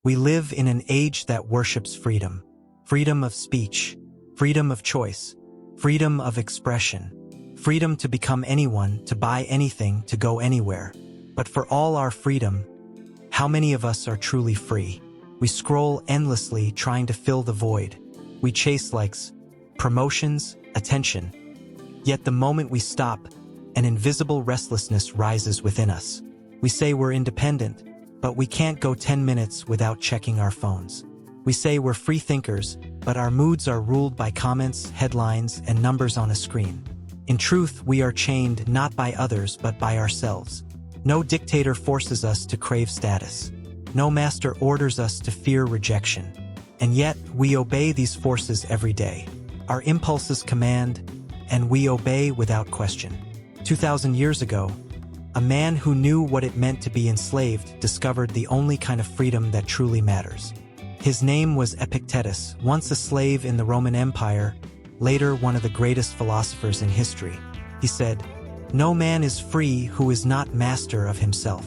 We live in an age that worships freedom. Freedom of speech, freedom of choice, freedom of expression, freedom to become anyone, to buy anything, to go anywhere. But for all our freedom, how many of us are truly free? We scroll endlessly trying to fill the void. We chase likes, promotions, attention. Yet the moment we stop, an invisible restlessness rises within us. We say we're independent, but we can't go 10 minutes without checking our phones. We say we're free thinkers, but our moods are ruled by comments, headlines, and numbers on a screen. In truth, we are chained not by others but by ourselves. No dictator forces us to crave status. No master orders us to fear rejection. And yet, we obey these forces every day. Our impulses command, and we obey without question. 2,000 years ago, a man who knew what it meant to be enslaved discovered the only kind of freedom that truly matters. His name was Epictetus, once a slave in the Roman Empire, later one of the greatest philosophers in history. He said, "No man is free who is not master of himself."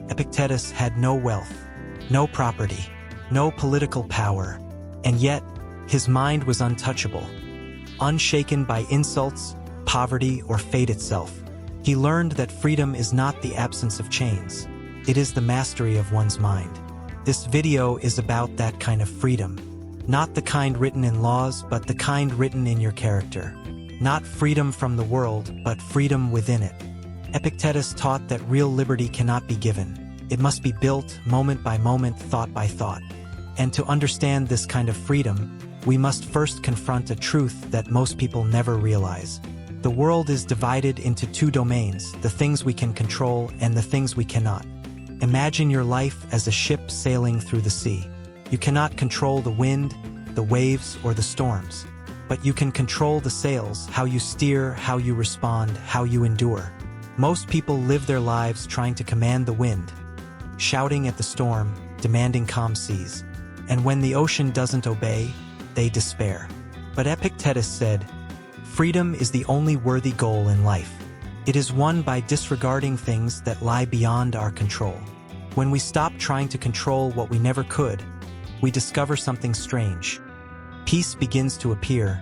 Epictetus had no wealth, no property, no political power, and yet his mind was untouchable, unshaken by insults, poverty, or fate itself. He learned that freedom is not the absence of chains, it is the mastery of one's mind. This video is about that kind of freedom. Not the kind written in laws, but the kind written in your character. Not freedom from the world, but freedom within it. Epictetus taught that real liberty cannot be given. It must be built, moment by moment, thought by thought. And to understand this kind of freedom, we must first confront a truth that most people never realize. The world is divided into two domains, the things we can control and the things we cannot. Imagine your life as a ship sailing through the sea. You cannot control the wind, the waves, or the storms. But you can control the sails, how you steer, how you respond, how you endure. Most people live their lives trying to command the wind, shouting at the storm, demanding calm seas. And when the ocean doesn't obey, they despair. But Epictetus said, "Freedom is the only worthy goal in life. It is won by disregarding things that lie beyond our control." When we stop trying to control what we never could, we discover something strange. Peace begins to appear,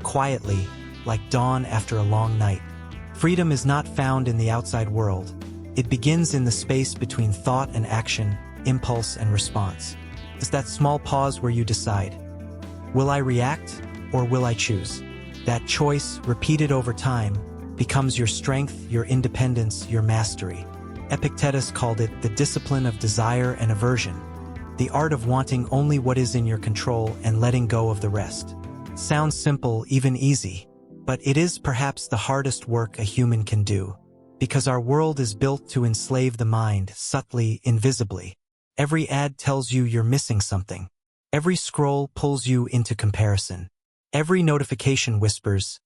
quietly, like dawn after a long night. Freedom is not found in the outside world. It begins in the space between thought and action, impulse and response. It's that small pause where you decide, will I react or will I choose? That choice, repeated over time, becomes your strength, your independence, your mastery. Epictetus called it the discipline of desire and aversion, the art of wanting only what is in your control and letting go of the rest. Sounds simple, even easy, but it is perhaps the hardest work a human can do, because our world is built to enslave the mind, subtly, invisibly. Every ad tells you you're missing something. Every scroll pulls you into comparison. Every notification whispers,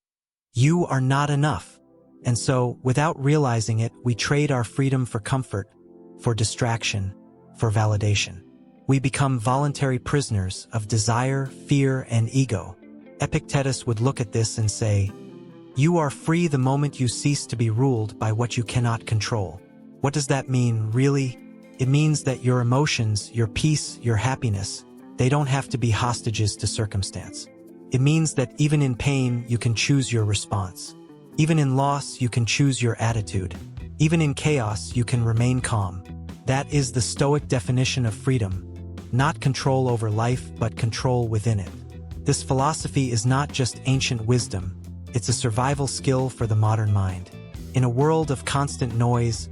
"You are not enough." And so, without realizing it, we trade our freedom for comfort, for distraction, for validation. We become voluntary prisoners of desire, fear, and ego. Epictetus would look at this and say, "You are free the moment you cease to be ruled by what you cannot control." What does that mean, really? It means that your emotions, your peace, your happiness, they don't have to be hostages to circumstance. It means that even in pain, you can choose your response. Even in loss, you can choose your attitude. Even in chaos, you can remain calm. That is the Stoic definition of freedom. Not control over life, but control within it. This philosophy is not just ancient wisdom, it's a survival skill for the modern mind. In a world of constant noise,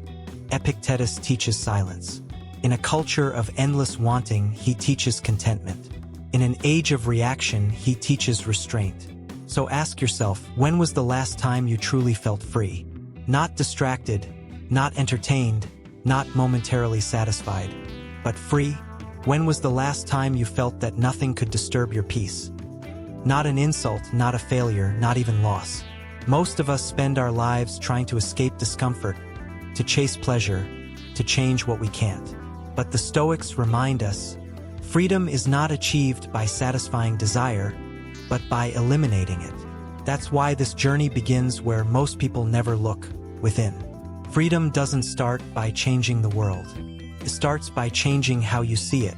Epictetus teaches silence. In a culture of endless wanting, he teaches contentment. In an age of reaction, he teaches restraint. So ask yourself, when was the last time you truly felt free? Not distracted, not entertained, not momentarily satisfied, but free? When was the last time you felt that nothing could disturb your peace? Not an insult, not a failure, not even loss. Most of us spend our lives trying to escape discomfort, to chase pleasure, to change what we can't. But the Stoics remind us, freedom is not achieved by satisfying desire, but by eliminating it. That's why this journey begins where most people never look, within. Freedom doesn't start by changing the world. It starts by changing how you see it.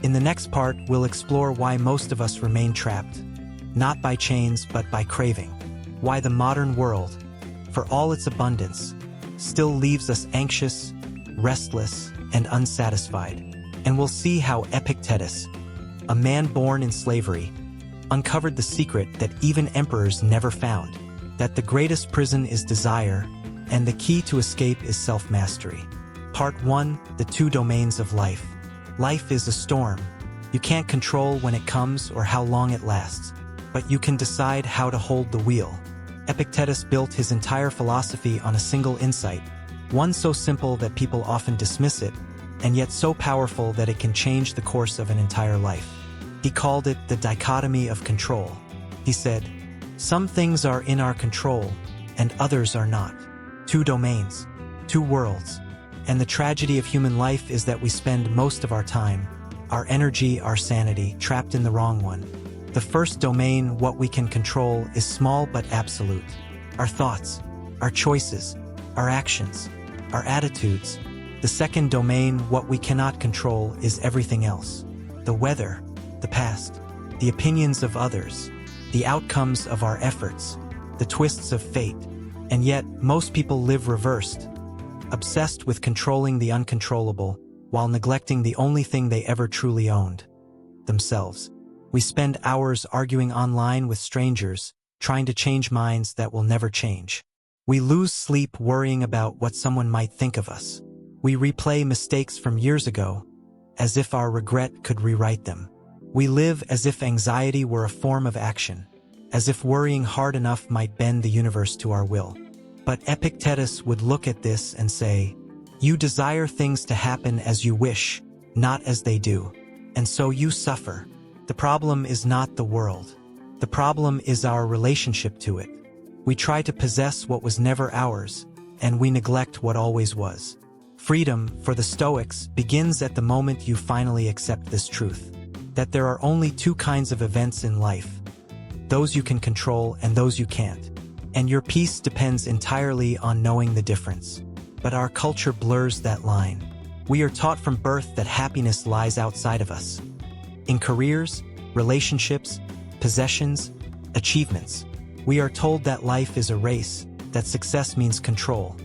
In the next part, we'll explore why most of us remain trapped, not by chains but by craving. Why the modern world, for all its abundance, still leaves us anxious, restless, and unsatisfied. And we'll see how Epictetus, a man born in slavery, uncovered the secret that even emperors never found, that the greatest prison is desire, and the key to escape is self-mastery. Part 1, the two domains of life. Life is a storm. You can't control when it comes or how long it lasts, but you can decide how to hold the wheel. Epictetus built his entire philosophy on a single insight, one so simple that people often dismiss it, and yet so powerful that it can change the course of an entire life. He called it the dichotomy of control. He said, "Some things are in our control, and others are not. Two domains, two worlds. And the tragedy of human life is that we spend most of our time, our energy, our sanity, trapped in the wrong one. The first domain, what we can control, is small but absolute. Our thoughts, our choices, our actions, our attitudes. The second domain, what we cannot control, is everything else. The weather, the past, the opinions of others, the outcomes of our efforts, the twists of fate. And yet, most people live reversed, obsessed with controlling the uncontrollable, while neglecting the only thing they ever truly owned, themselves. We spend hours arguing online with strangers, trying to change minds that will never change. We lose sleep worrying about what someone might think of us. We replay mistakes from years ago, as if our regret could rewrite them. We live as if anxiety were a form of action, as if worrying hard enough might bend the universe to our will. But Epictetus would look at this and say, "You desire things to happen as you wish, not as they do. And so you suffer. The problem is not the world. The problem is our relationship to it. We try to possess what was never ours, and we neglect what always was." Freedom, for the Stoics, begins at the moment you finally accept this truth, that there are only two kinds of events in life, those you can control and those you can't. And your peace depends entirely on knowing the difference. But our culture blurs that line. We are taught from birth that happiness lies outside of us. In careers, relationships, possessions, achievements. We are told that life is a race, that success means control.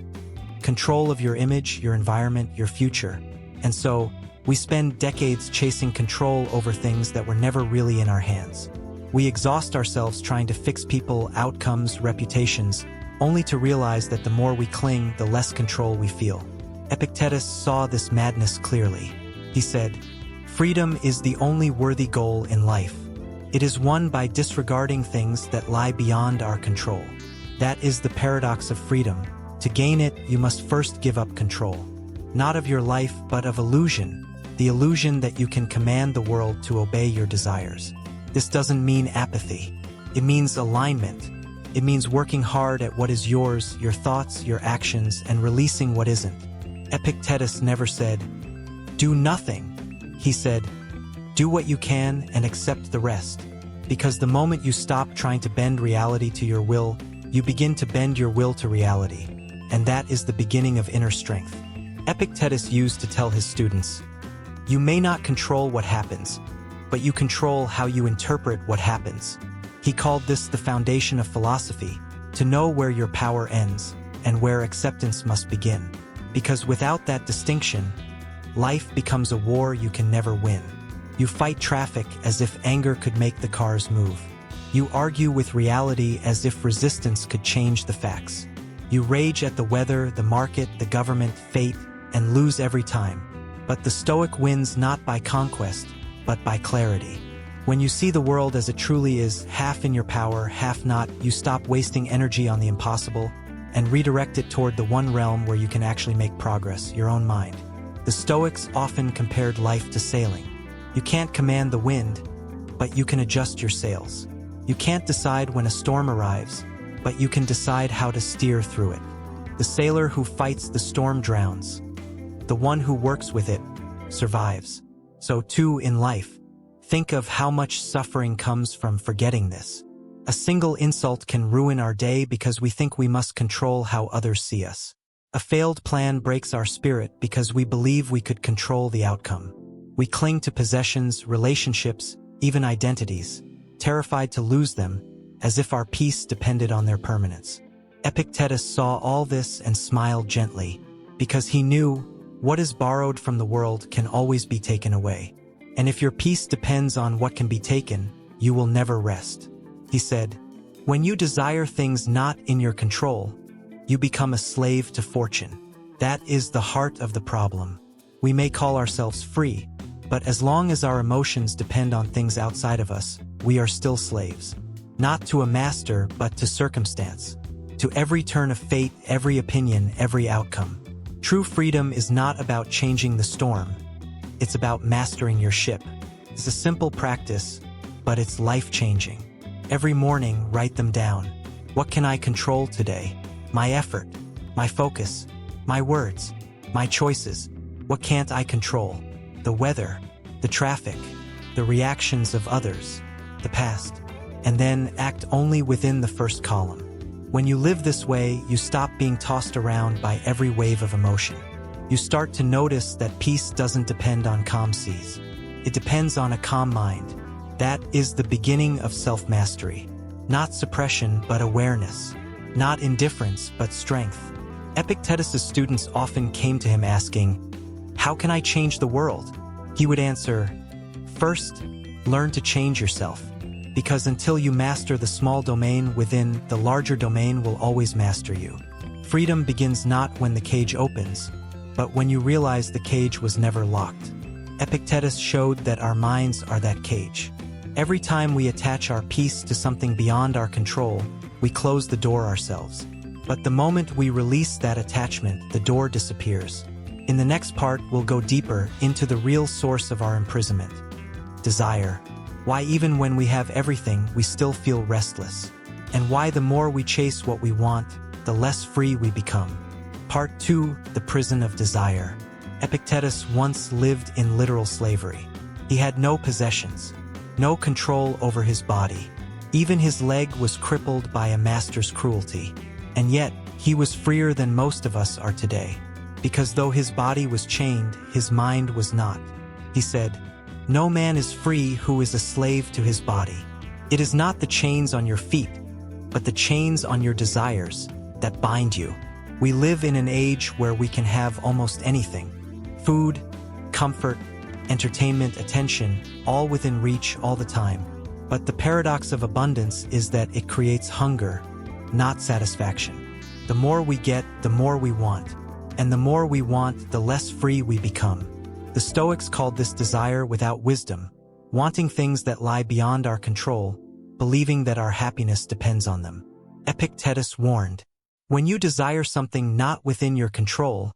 Control of your image, your environment, your future. And so, we spend decades chasing control over things that were never really in our hands. We exhaust ourselves trying to fix people, outcomes, reputations, only to realize that the more we cling, the less control we feel. Epictetus saw this madness clearly. He said, "Freedom is the only worthy goal in life. It is won by disregarding things that lie beyond our control. That is the paradox of freedom. To gain it, you must first give up control. Not of your life, but of illusion, the illusion that you can command the world to obey your desires." This doesn't mean apathy. It means alignment. It means working hard at what is yours, your thoughts, your actions, and releasing what isn't. Epictetus never said, "Do nothing." He said, "Do what you can and accept the rest." Because the moment you stop trying to bend reality to your will, you begin to bend your will to reality. And that is the beginning of inner strength. Epictetus used to tell his students, "You may not control what happens, but you control how you interpret what happens." He called this the foundation of philosophy, to know where your power ends and where acceptance must begin. Because without that distinction, life becomes a war you can never win. You fight traffic as if anger could make the cars move. You argue with reality as if resistance could change the facts. You rage at the weather, the market, the government, fate, and lose every time. But the Stoic wins not by conquest, but by clarity. When you see the world as it truly is, half in your power, half not, you stop wasting energy on the impossible and redirect it toward the one realm where you can actually make progress, your own mind. The Stoics often compared life to sailing. You can't command the wind, but you can adjust your sails. You can't decide when a storm arrives, but you can decide how to steer through it. The sailor who fights the storm drowns. The one who works with it survives. So too in life. Think of how much suffering comes from forgetting this. A single insult can ruin our day because we think we must control how others see us. A failed plan breaks our spirit because we believe we could control the outcome. We cling to possessions, relationships, even identities, terrified to lose them, as if our peace depended on their permanence. Epictetus saw all this and smiled gently, because he knew what is borrowed from the world can always be taken away. And if your peace depends on what can be taken, you will never rest. He said, when you desire things not in your control, you become a slave to fortune. That is the heart of the problem. We may call ourselves free, but as long as our emotions depend on things outside of us, we are still slaves. Not to a master, but to circumstance. To every turn of fate, every opinion, every outcome. True freedom is not about changing the storm. It's about mastering your ship. It's a simple practice, but it's life-changing. Every morning, write them down. What can I control today? My effort, my focus, my words, my choices. What can't I control? The weather, the traffic, the reactions of others, the past. And then act only within the first column. When you live this way, you stop being tossed around by every wave of emotion. You start to notice that peace doesn't depend on calm seas. It depends on a calm mind. That is the beginning of self-mastery. Not suppression, but awareness. Not indifference, but strength. Epictetus' students often came to him asking, how can I change the world? He would answer, first, learn to change yourself. Because until you master the small domain within, the larger domain will always master you. Freedom begins not when the cage opens, but when you realize the cage was never locked. Epictetus showed that our minds are that cage. Every time we attach our peace to something beyond our control, we close the door ourselves. But the moment we release that attachment, the door disappears. In the next part, we'll go deeper into the real source of our imprisonment. Desire. Why even when we have everything, we still feel restless. And why the more we chase what we want, the less free we become. Part 2, the prison of desire. Epictetus once lived in literal slavery. He had no possessions, no control over his body. Even his leg was crippled by a master's cruelty. And yet, he was freer than most of us are today. Because though his body was chained, his mind was not. He said, no man is free who is a slave to his body. It is not the chains on your feet, but the chains on your desires that bind you. We live in an age where we can have almost anything. Food, comfort, entertainment, attention, all within reach all the time. But the paradox of abundance is that it creates hunger, not satisfaction. The more we get, the more we want. And the more we want, the less free we become. The Stoics called this desire without wisdom, wanting things that lie beyond our control, believing that our happiness depends on them. Epictetus warned, when you desire something not within your control,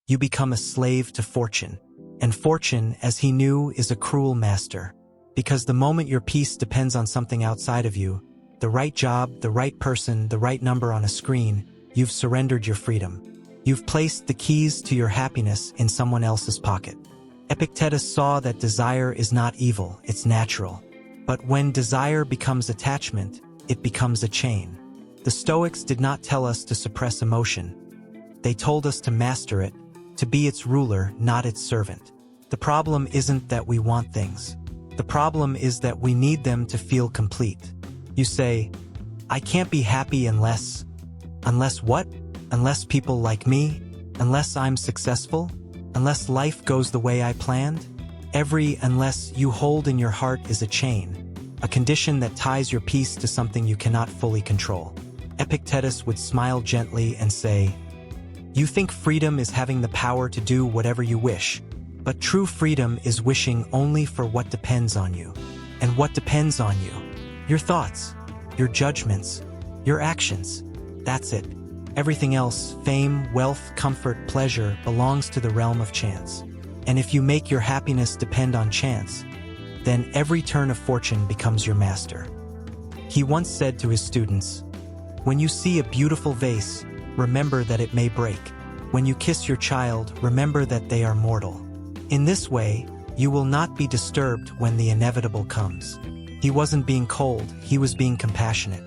you become a slave to fortune. And fortune, as he knew, is a cruel master. Because the moment your peace depends on something outside of you, the right job, the right person, the right number on a screen, you've surrendered your freedom. You've placed the keys to your happiness in someone else's pocket. Epictetus saw that desire is not evil, it's natural. But when desire becomes attachment, it becomes a chain. The Stoics did not tell us to suppress emotion. They told us to master it, to be its ruler, not its servant. The problem isn't that we want things. The problem is that we need them to feel complete. You say, I can't be happy unless what? Unless people like me? Unless I'm successful? Unless life goes the way I planned? Every unless you hold in your heart is a chain, a condition that ties your peace to something you cannot fully control. Epictetus would smile gently and say, you think freedom is having the power to do whatever you wish, but true freedom is wishing only for what depends on you. And what depends on you? Your thoughts, your judgments, your actions. That's it. Everything else, fame, wealth, comfort, pleasure, belongs to the realm of chance. And if you make your happiness depend on chance, then every turn of fortune becomes your master. He once said to his students, when you see a beautiful vase, remember that it may break. When you kiss your child, remember that they are mortal. In this way, you will not be disturbed when the inevitable comes. He wasn't being cold, he was being compassionate.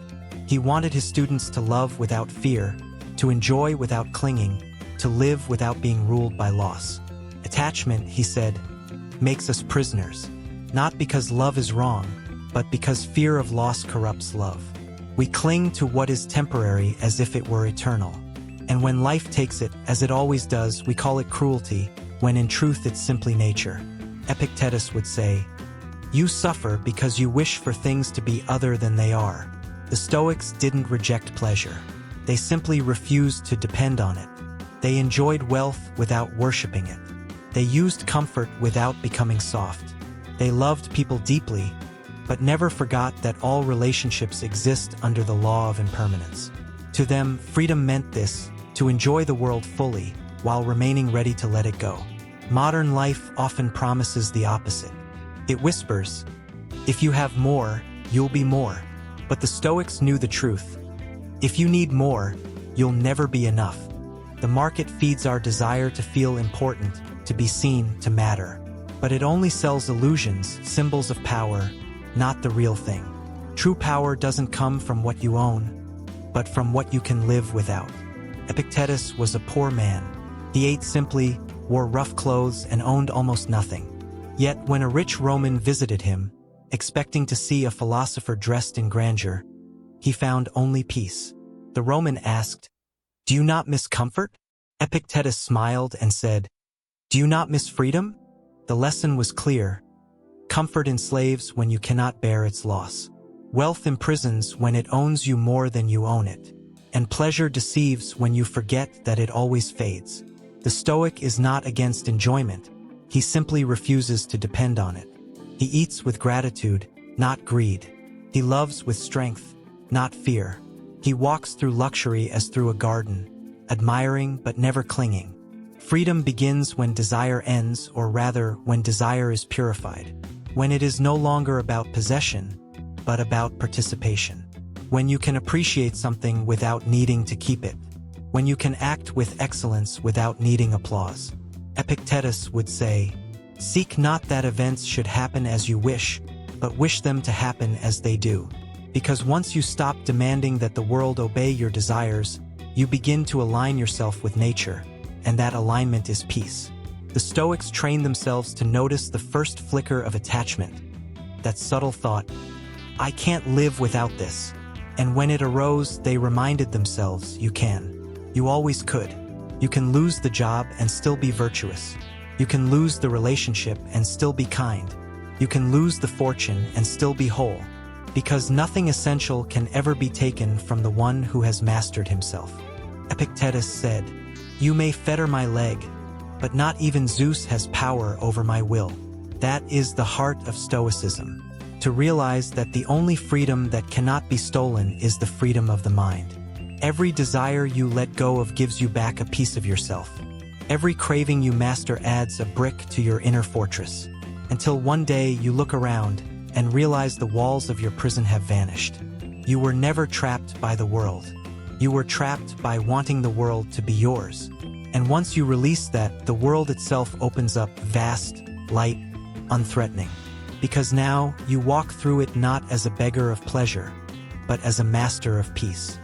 He wanted his students to love without fear, to enjoy without clinging, to live without being ruled by loss. Attachment, he said, makes us prisoners, not because love is wrong, but because fear of loss corrupts love. We cling to what is temporary as if it were eternal. And when life takes it, as it always does, we call it cruelty, when in truth it's simply nature. Epictetus would say, "You suffer because you wish for things to be other than they are." The Stoics didn't reject pleasure. They simply refused to depend on it. They enjoyed wealth without worshiping it. They used comfort without becoming soft. They loved people deeply, but never forgot that all relationships exist under the law of impermanence. To them, freedom meant this, to enjoy the world fully, while remaining ready to let it go. Modern life often promises the opposite. It whispers, "If you have more, you'll be more." But the Stoics knew the truth. If you need more, you'll never be enough. The market feeds our desire to feel important, to be seen, to matter. But it only sells illusions, symbols of power, not the real thing. True power doesn't come from what you own, but from what you can live without. Epictetus was a poor man. He ate simply, wore rough clothes, and owned almost nothing. Yet when a rich Roman visited him, expecting to see a philosopher dressed in grandeur, he found only peace. The Roman asked, "Do you not miss comfort?" Epictetus smiled and said, "Do you not miss freedom?" The lesson was clear. Comfort enslaves when you cannot bear its loss. Wealth imprisons when it owns you more than you own it. And pleasure deceives when you forget that it always fades. The Stoic is not against enjoyment. He simply refuses to depend on it. He eats with gratitude, not greed. He loves with strength, not fear. He walks through luxury as through a garden, admiring but never clinging. Freedom begins when desire ends, or rather, when desire is purified. When it is no longer about possession, but about participation. When you can appreciate something without needing to keep it. When you can act with excellence without needing applause. Epictetus would say, "Seek not that events should happen as you wish, but wish them to happen as they do." Because once you stop demanding that the world obey your desires, you begin to align yourself with nature, and that alignment is peace. The Stoics trained themselves to notice the first flicker of attachment, that subtle thought, "I can't live without this." And when it arose, they reminded themselves, "You can. You always could. You can lose the job and still be virtuous. You can lose the relationship and still be kind. You can lose the fortune and still be whole. Because nothing essential can ever be taken from the one who has mastered himself." Epictetus said, "You may fetter my leg, but not even Zeus has power over my will." That is the heart of Stoicism. To realize that the only freedom that cannot be stolen is the freedom of the mind. Every desire you let go of gives you back a piece of yourself. Every craving you master adds a brick to your inner fortress. Until one day you look around and realize the walls of your prison have vanished. You were never trapped by the world. You were trapped by wanting the world to be yours. And once you release that, the world itself opens up vast, light, unthreatening. Because now you walk through it not as a beggar of pleasure, but as a master of peace.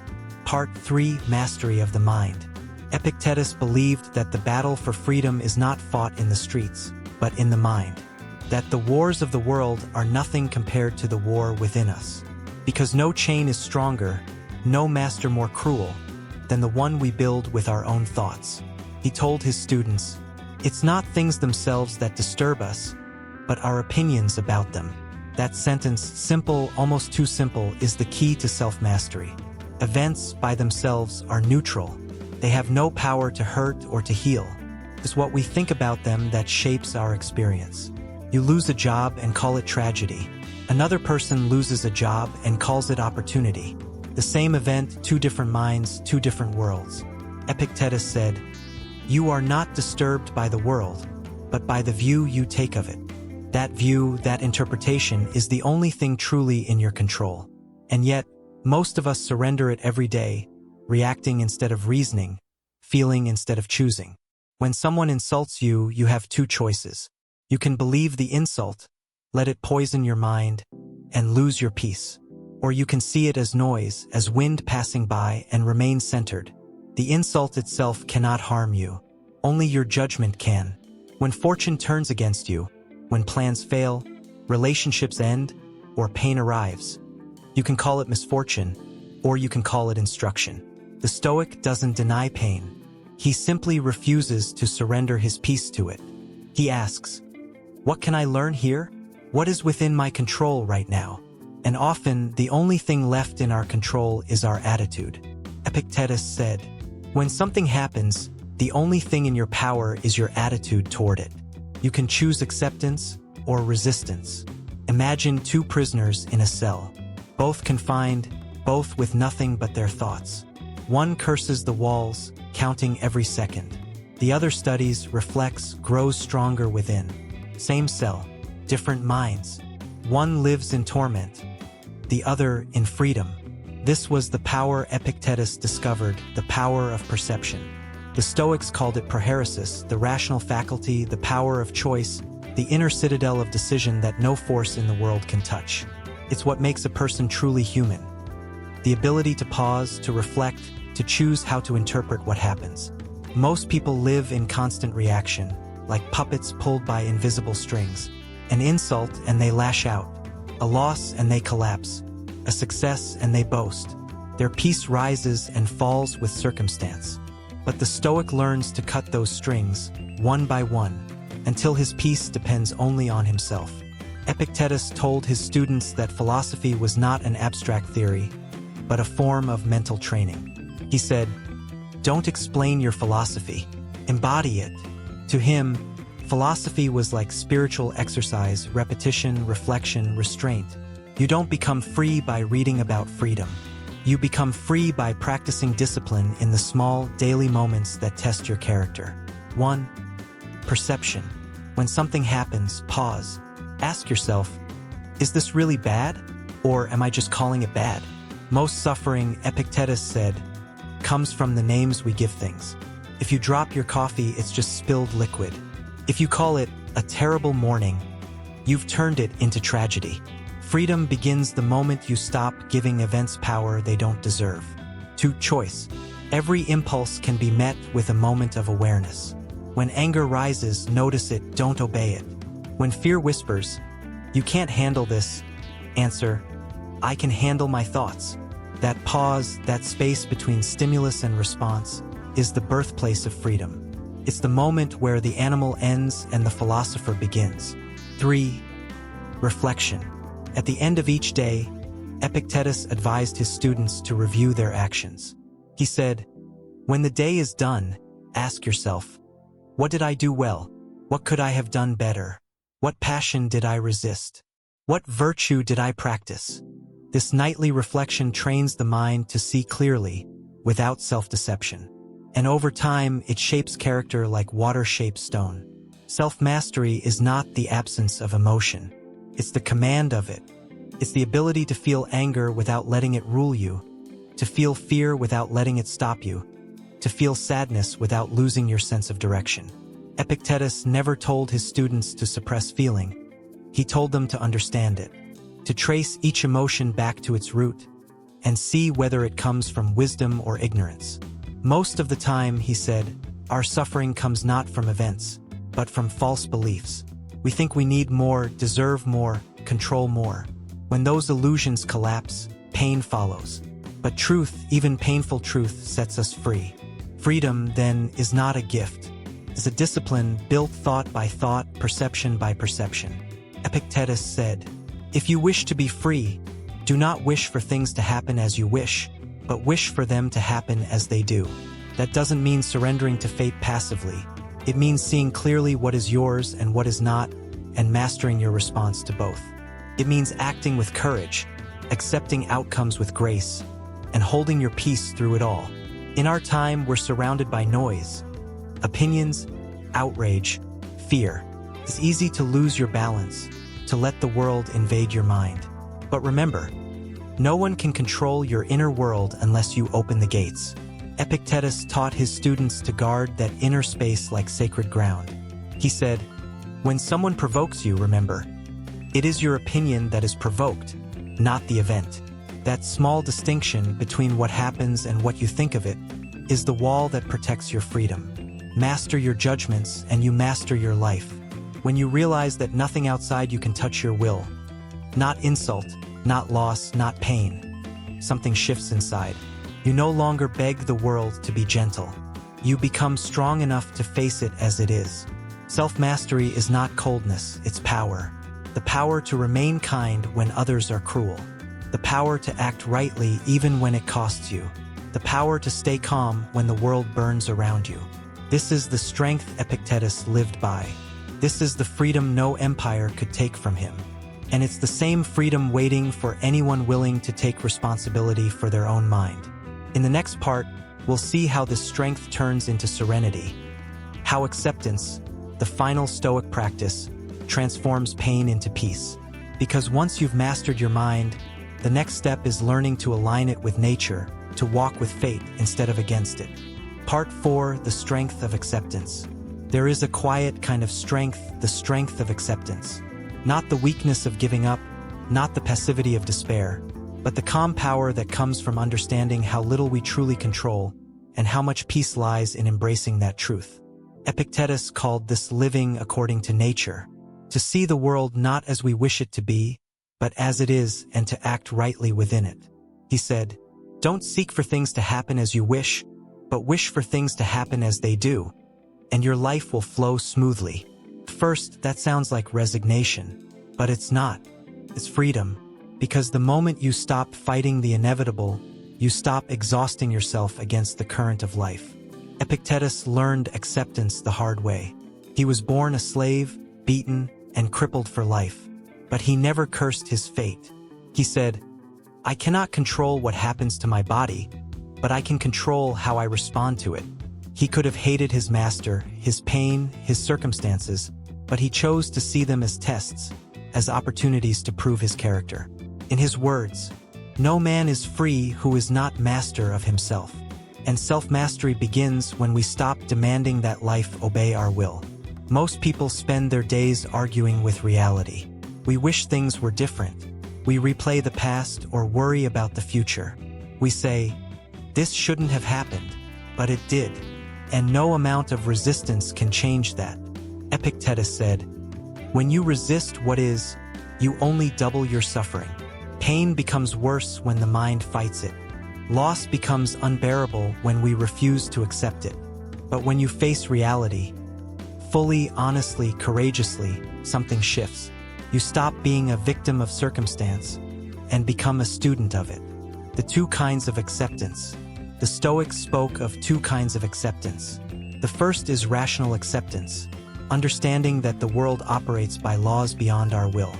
Part 3: Mastery of the Mind. Epictetus believed that the battle for freedom is not fought in the streets, but in the mind. That the wars of the world are nothing compared to the war within us. Because no chain is stronger, no master more cruel, than the one we build with our own thoughts. He told his students, "It's not things themselves that disturb us, but our opinions about them." That sentence, simple, almost too simple, is the key to self-mastery. Events by themselves are neutral. They have no power to hurt or to heal. It's what we think about them that shapes our experience. You lose a job and call it tragedy. Another person loses a job and calls it opportunity. The same event, two different minds, two different worlds. Epictetus said, "You are not disturbed by the world, but by the view you take of it." That view, that interpretation, is the only thing truly in your control. And yet, most of us surrender it every day, reacting instead of reasoning, feeling instead of choosing. When someone insults you, you have two choices. You can believe the insult, let it poison your mind, and lose your peace. Or you can see it as noise, as wind passing by, and remain centered. The insult itself cannot harm you. Only your judgment can. When fortune turns against you, when plans fail, relationships end, or pain arrives. You can call it misfortune, or you can call it instruction. The Stoic doesn't deny pain. He simply refuses to surrender his peace to it. He asks, "What can I learn here? What is within my control right now?" And often, the only thing left in our control is our attitude. Epictetus said, "When something happens, the only thing in your power is your attitude toward it. You can choose acceptance or resistance." Imagine two prisoners in a cell, both confined, both with nothing but their thoughts. One curses the walls, counting every second. The other studies, reflects, grows stronger within. Same cell, different minds. One lives in torment, the other in freedom. This was the power Epictetus discovered, the power of perception. The Stoics called it prohairesis, the rational faculty, the power of choice, the inner citadel of decision that no force in the world can touch. It's what makes a person truly human. The ability to pause, to reflect, to choose how to interpret what happens. Most people live in constant reaction, like puppets pulled by invisible strings. An insult and they lash out. A loss and they collapse. A success and they boast. Their peace rises and falls with circumstance. But the Stoic learns to cut those strings, one by one, until his peace depends only on himself. Epictetus told his students that philosophy was not an abstract theory, but a form of mental training. He said, "Don't explain your philosophy, embody it." To him, philosophy was like spiritual exercise, repetition, reflection, restraint. You don't become free by reading about freedom. You become free by practicing discipline in the small, daily moments that test your character. 1. Perception. When something happens, pause. Ask yourself, is this really bad? Or am I just calling it bad? Most suffering, Epictetus said, comes from the names we give things. If you drop your coffee, it's just spilled liquid. If you call it a terrible morning, you've turned it into tragedy. Freedom begins the moment you stop giving events power they don't deserve. 2. Choice. Every impulse can be met with a moment of awareness. When anger rises, notice it, don't obey it. When fear whispers, "You can't handle this," answer, "I can handle my thoughts." That pause, that space between stimulus and response, is the birthplace of freedom. It's the moment where the animal ends and the philosopher begins. 3. Reflection. At the end of each day, Epictetus advised his students to review their actions. He said, "When the day is done, ask yourself, what did I do well? What could I have done better? What passion did I resist? What virtue did I practice?" This nightly reflection trains the mind to see clearly, without self-deception. And over time, it shapes character like water shapes stone. Self-mastery is not the absence of emotion. It's the command of it. It's the ability to feel anger without letting it rule you, to feel fear without letting it stop you, to feel sadness without losing your sense of direction. Epictetus never told his students to suppress feeling. He told them to understand it, to trace each emotion back to its root, and see whether it comes from wisdom or ignorance. Most of the time, he said, our suffering comes not from events, but from false beliefs. We think we need more, deserve more, control more. When those illusions collapse, pain follows. But truth, even painful truth, sets us free. Freedom, then, is not a gift. It's a discipline built thought by thought, perception by perception. Epictetus said, "If you wish to be free, do not wish for things to happen as you wish, but wish for them to happen as they do." That doesn't mean surrendering to fate passively. It means seeing clearly what is yours and what is not, and mastering your response to both. It means acting with courage, accepting outcomes with grace, and holding your peace through it all. In our time, we're surrounded by noise, opinions, outrage, fear. It's easy to lose your balance, to let the world invade your mind. But remember, no one can control your inner world unless you open the gates. Epictetus taught his students to guard that inner space like sacred ground. He said, "When someone provokes you, remember, it is your opinion that is provoked, not the event." That small distinction between what happens and what you think of it is the wall that protects your freedom. Master your judgments and you master your life. When you realize that nothing outside you can touch your will. Not insult, not loss, not pain. Something shifts inside. You no longer beg the world to be gentle. You become strong enough to face it as it is. Self-mastery is not coldness, it's power. The power to remain kind when others are cruel. The power to act rightly even when it costs you. The power to stay calm when the world burns around you. This is the strength Epictetus lived by. This is the freedom no empire could take from him. And it's the same freedom waiting for anyone willing to take responsibility for their own mind. In the next part, we'll see how this strength turns into serenity. How acceptance, the final Stoic practice, transforms pain into peace. Because once you've mastered your mind, the next step is learning to align it with nature, to walk with fate instead of against it. Part 4, the strength of acceptance. There is a quiet kind of strength, the strength of acceptance. Not the weakness of giving up, not the passivity of despair, but the calm power that comes from understanding how little we truly control and how much peace lies in embracing that truth. Epictetus called this living according to nature, to see the world not as we wish it to be, but as it is, and to act rightly within it. He said, "Don't seek for things to happen as you wish, but wish for things to happen as they do, and your life will flow smoothly." First, that sounds like resignation, but it's not. It's freedom, because the moment you stop fighting the inevitable, you stop exhausting yourself against the current of life. Epictetus learned acceptance the hard way. He was born a slave, beaten, and crippled for life, but he never cursed his fate. He said, "I cannot control what happens to my body, but I can control how I respond to it." He could have hated his master, his pain, his circumstances, but he chose to see them as tests, as opportunities to prove his character. In his words, "No man is free who is not master of himself." And self-mastery begins when we stop demanding that life obey our will. Most people spend their days arguing with reality. We wish things were different. We replay the past or worry about the future. We say, "This shouldn't have happened," but it did. And no amount of resistance can change that. Epictetus said, "When you resist what is, you only double your suffering." Pain becomes worse when the mind fights it. Loss becomes unbearable when we refuse to accept it. But when you face reality, fully, honestly, courageously, something shifts. You stop being a victim of circumstance and become a student of it. The two kinds of acceptance. The Stoics spoke of two kinds of acceptance. The first is rational acceptance, understanding that the world operates by laws beyond our will,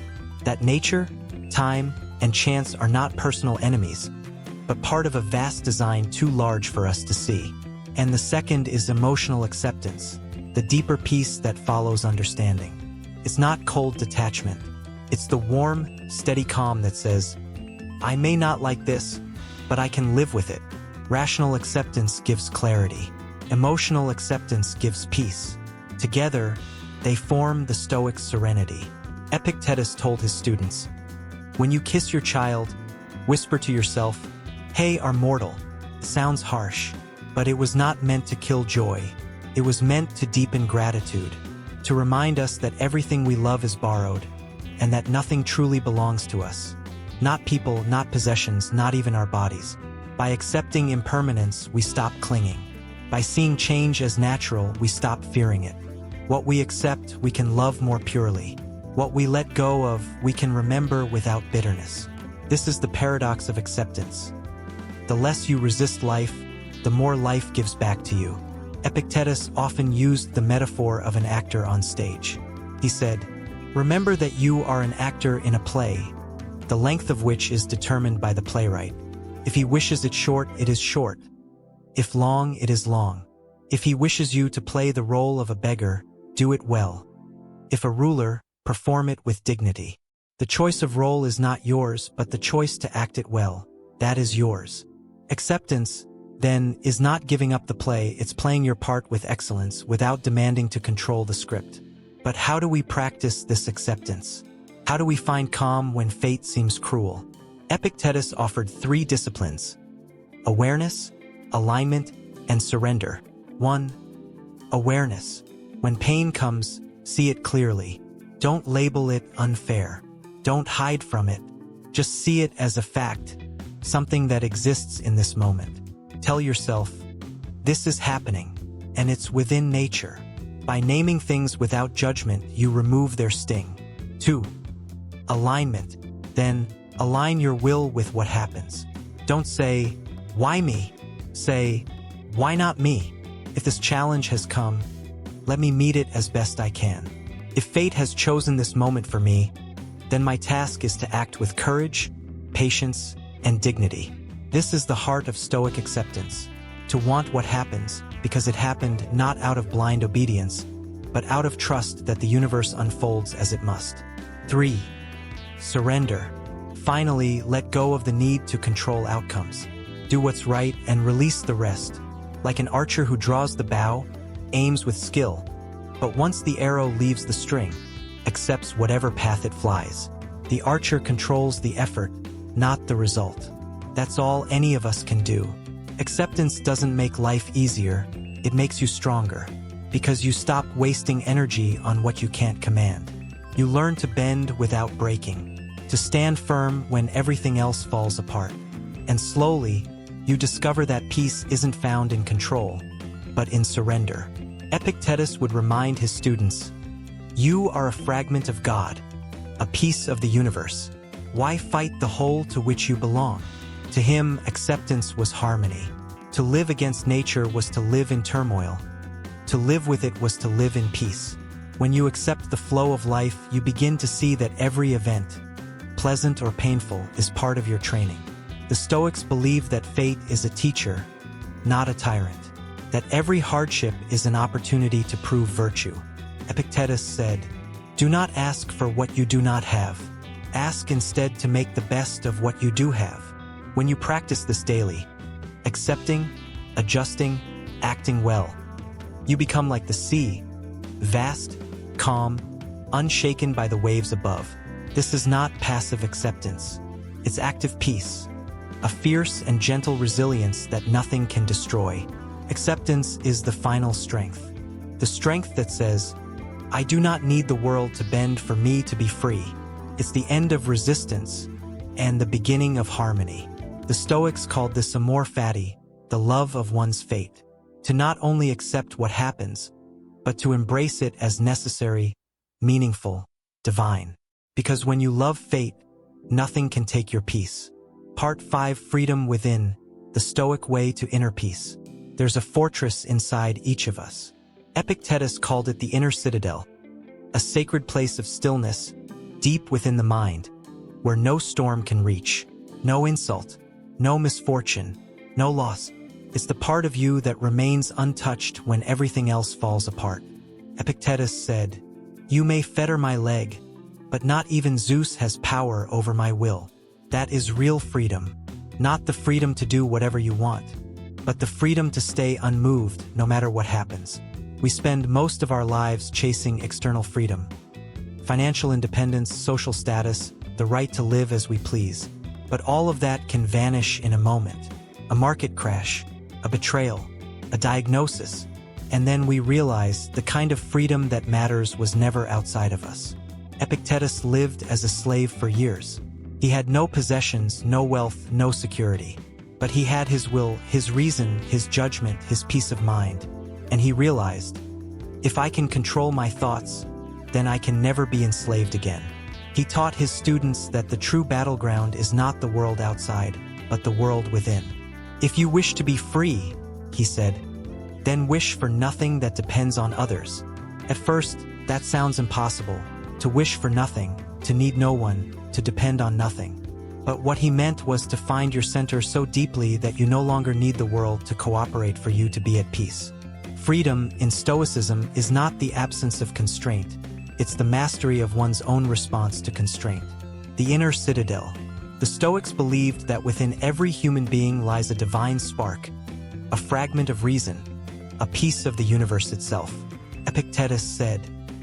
that nature, time, and chance are not personal enemies, but part of a vast design too large for us to see. And the second is emotional acceptance, the deeper peace that follows understanding. It's not cold detachment. It's the warm, steady calm that says, "I may not like this, but I can live with it." Rational acceptance gives clarity. Emotional acceptance gives peace. Together, they form the Stoic serenity. Epictetus told his students, "When you kiss your child, whisper to yourself, 'Hey, are mortal.' Sounds harsh, but it was not meant to kill joy. It was meant to deepen gratitude, to remind us that everything we love is borrowed, and that nothing truly belongs to us. Not people, not possessions, not even our bodies. By accepting impermanence, we stop clinging. By seeing change as natural, we stop fearing it. What we accept, we can love more purely. What we let go of, we can remember without bitterness." This is the paradox of acceptance. The less you resist life, the more life gives back to you. Epictetus often used the metaphor of an actor on stage. He said, "Remember that you are an actor in a play, the length of which is determined by the playwright. If he wishes it short, it is short. If long, it is long. If he wishes you to play the role of a beggar, do it well. If a ruler, perform it with dignity. The choice of role is not yours, but the choice to act it well, that is yours." Acceptance, then, is not giving up the play, it's playing your part with excellence without demanding to control the script. But how do we practice this acceptance? How do we find calm when fate seems cruel? Epictetus offered 3 disciplines: awareness, alignment, and surrender. 1. Awareness. When pain comes, See it clearly. Don't label it unfair. Don't hide from it. Just see it as a fact, something that exists in this moment. Tell yourself, this is happening, and it's within nature. By naming things without judgment, you remove their sting. 2. Alignment. Then, align your will with what happens. Don't say, why me? Say, why not me? If this challenge has come, let me meet it as best I can. If fate has chosen this moment for me, then my task is to act with courage, patience, and dignity. This is the heart of Stoic acceptance, to want what happens because it happened not out of blind obedience, but out of trust that the universe unfolds as it must. 3. Surrender. Finally, let go of the need to control outcomes. Do what's right and release the rest. Like an archer who draws the bow, aims with skill, but once the arrow leaves the string, accepts whatever path it flies. The archer controls the effort, not the result. That's all any of us can do. Acceptance doesn't make life easier, it makes you stronger, because you stop wasting energy on what you can't command. You learn to bend without breaking, to stand firm when everything else falls apart. And slowly, you discover that peace isn't found in control, but in surrender. Epictetus would remind his students, you are a fragment of God, a piece of the universe. Why fight the whole to which you belong? To him, acceptance was harmony. To live against nature was to live in turmoil. To live with it was to live in peace. When you accept the flow of life, you begin to see that every event, pleasant or painful, is part of your training. The Stoics believed that fate is a teacher, not a tyrant. That every hardship is an opportunity to prove virtue. Epictetus said, do not ask for what you do not have. Ask instead to make the best of what you do have. When you practice this daily, accepting, adjusting, acting well, you become like the sea, vast, calm, unshaken by the waves above. This is not passive acceptance. It's active peace, a fierce and gentle resilience that nothing can destroy. Acceptance is the final strength. The strength that says, I do not need the world to bend for me to be free. It's the end of resistance and the beginning of harmony. The Stoics called this amor fati, the love of one's fate. To not only accept what happens, but to embrace it as necessary, meaningful, divine. Because when you love fate, nothing can take your peace. Part 5. Freedom within, the Stoic way to inner peace. There's a fortress inside each of us. Epictetus called it the inner citadel, a sacred place of stillness, deep within the mind, where no storm can reach, no insult, no misfortune, no loss. It's the part of you that remains untouched when everything else falls apart. Epictetus said, you may fetter my leg, but not even Zeus has power over my will. That is real freedom, not the freedom to do whatever you want, but the freedom to stay unmoved no matter what happens. We spend most of our lives chasing external freedom, financial independence, social status, the right to live as we please. But all of that can vanish in a moment. A market crash, a betrayal, a diagnosis, and then we realize the kind of freedom that matters was never outside of us. Epictetus lived as a slave for years. He had no possessions, no wealth, no security. But he had his will, his reason, his judgment, his peace of mind. And he realized, if I can control my thoughts, then I can never be enslaved again. He taught his students that the true battleground is not the world outside, but the world within. If you wish to be free, he said, then wish for nothing that depends on others. At first, that sounds impossible, to wish for nothing, to need no one, to depend on nothing. But what he meant was to find your center so deeply that you no longer need the world to cooperate for you to be at peace. Freedom, in Stoicism, is not the absence of constraint. It's the mastery of one's own response to constraint. The inner citadel. The Stoics believed that within every human being lies a divine spark, a fragment of reason, a piece of the universe itself. Epictetus said,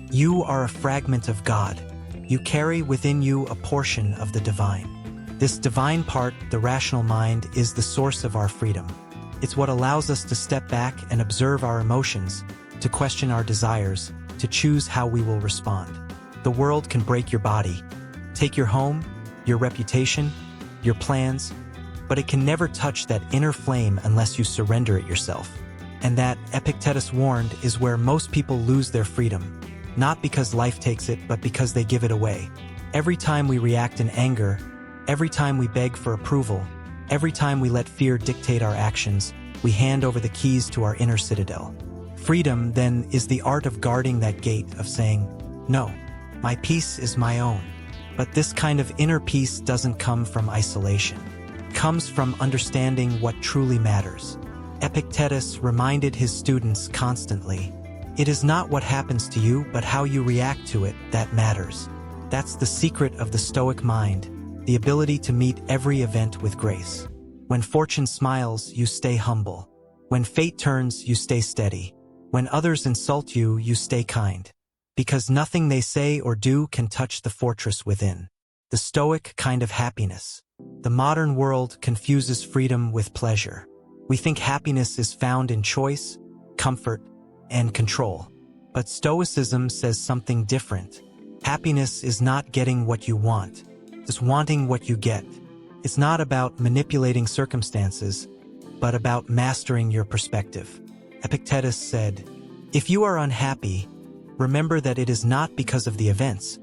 you are a fragment of God. You carry within you a portion of the divine. This divine part, the rational mind, is the source of our freedom. It's what allows us to step back and observe our emotions, to question our desires, to choose how we will respond. The world can break your body, take your home, your reputation, your plans, but it can never touch that inner flame unless you surrender it yourself. And that, Epictetus warned, is where most people lose their freedom. Not because life takes it, but because they give it away. Every time we react in anger, every time we beg for approval, every time we let fear dictate our actions, we hand over the keys to our inner citadel. Freedom, then, is the art of guarding that gate, of saying, "No, my peace is my own." But this kind of inner peace doesn't come from isolation. It comes from understanding what truly matters. Epictetus reminded his students constantly, "It is not what happens to you, but how you react to it that matters." That's the secret of the Stoic mind, the ability to meet every event with grace. When fortune smiles, you stay humble. When fate turns, you stay steady. When others insult you, you stay kind. Because nothing they say or do can touch the fortress within. The Stoic kind of happiness. The modern world confuses freedom with pleasure. We think happiness is found in choice, comfort, and control. But Stoicism says something different. Happiness is not getting what you want. It's wanting what you get. It's not about manipulating circumstances, but about mastering your perspective. Epictetus said, "If you are unhappy, remember that it is not because of the events,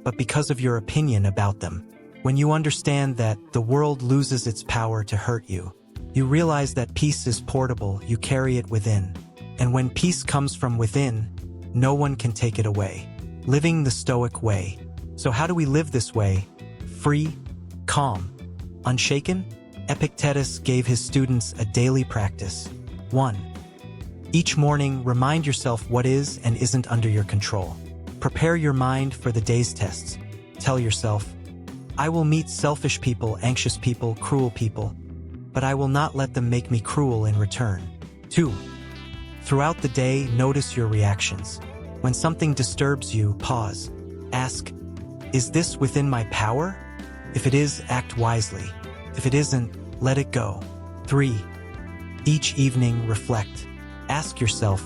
but because of your opinion about them." When you understand that the world loses its power to hurt you, you realize that peace is portable, you carry it within. And when peace comes from within, no one can take it away. Living the Stoic way. So how do we live this way? Free, calm, unshaken? Epictetus gave his students a daily practice. 1. Each morning, remind yourself what is and isn't under your control. Prepare your mind for the day's tests. Tell yourself, "I will meet selfish people, anxious people, cruel people, but I will not let them make me cruel in return." 2. Throughout the day, notice your reactions. When something disturbs you, pause. Ask, "Is this within my power?" If it is, act wisely. If it isn't, let it go. 3. Each evening, reflect. Ask yourself,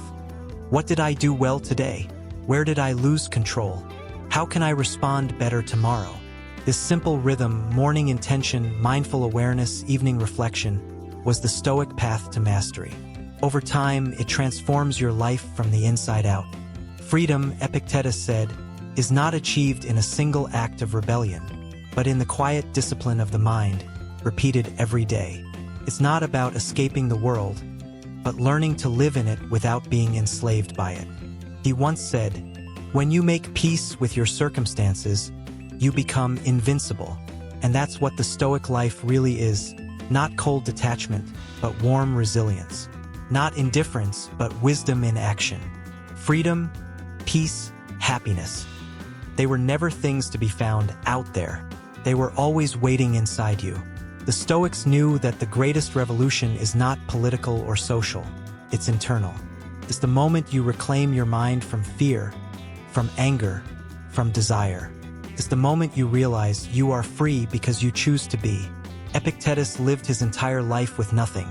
what did I do well today? Where did I lose control? How can I respond better tomorrow? This simple rhythm, morning intention, mindful awareness, evening reflection, was the Stoic path to mastery. Over time, it transforms your life from the inside out. Freedom, Epictetus said, is not achieved in a single act of rebellion, but in the quiet discipline of the mind, repeated every day. It's not about escaping the world, but learning to live in it without being enslaved by it. He once said, "When you make peace with your circumstances, you become invincible." And that's what the Stoic life really is, not cold detachment, but warm resilience. Not indifference, but wisdom in action. Freedom, peace, happiness. They were never things to be found out there. They were always waiting inside you. The Stoics knew that the greatest revolution is not political or social, it's internal. It's the moment you reclaim your mind from fear, from anger, from desire. It's the moment you realize you are free because you choose to be. Epictetus lived his entire life with nothing.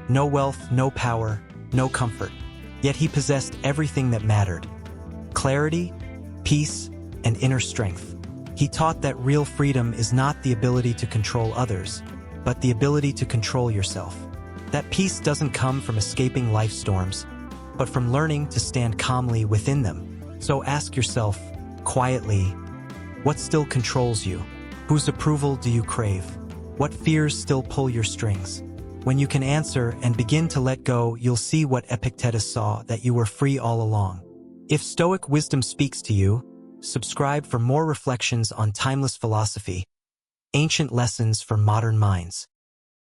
No wealth, no power, no comfort. Yet he possessed everything that mattered. Clarity, peace, and inner strength. He taught that real freedom is not the ability to control others, but the ability to control yourself. That peace doesn't come from escaping life storms, but from learning to stand calmly within them. So ask yourself, quietly, what still controls you? Whose approval do you crave? What fears still pull your strings? When you can answer and begin to let go, you'll see what Epictetus saw, that you were free all along. If Stoic wisdom speaks to you, subscribe for more reflections on timeless philosophy, ancient lessons for modern minds.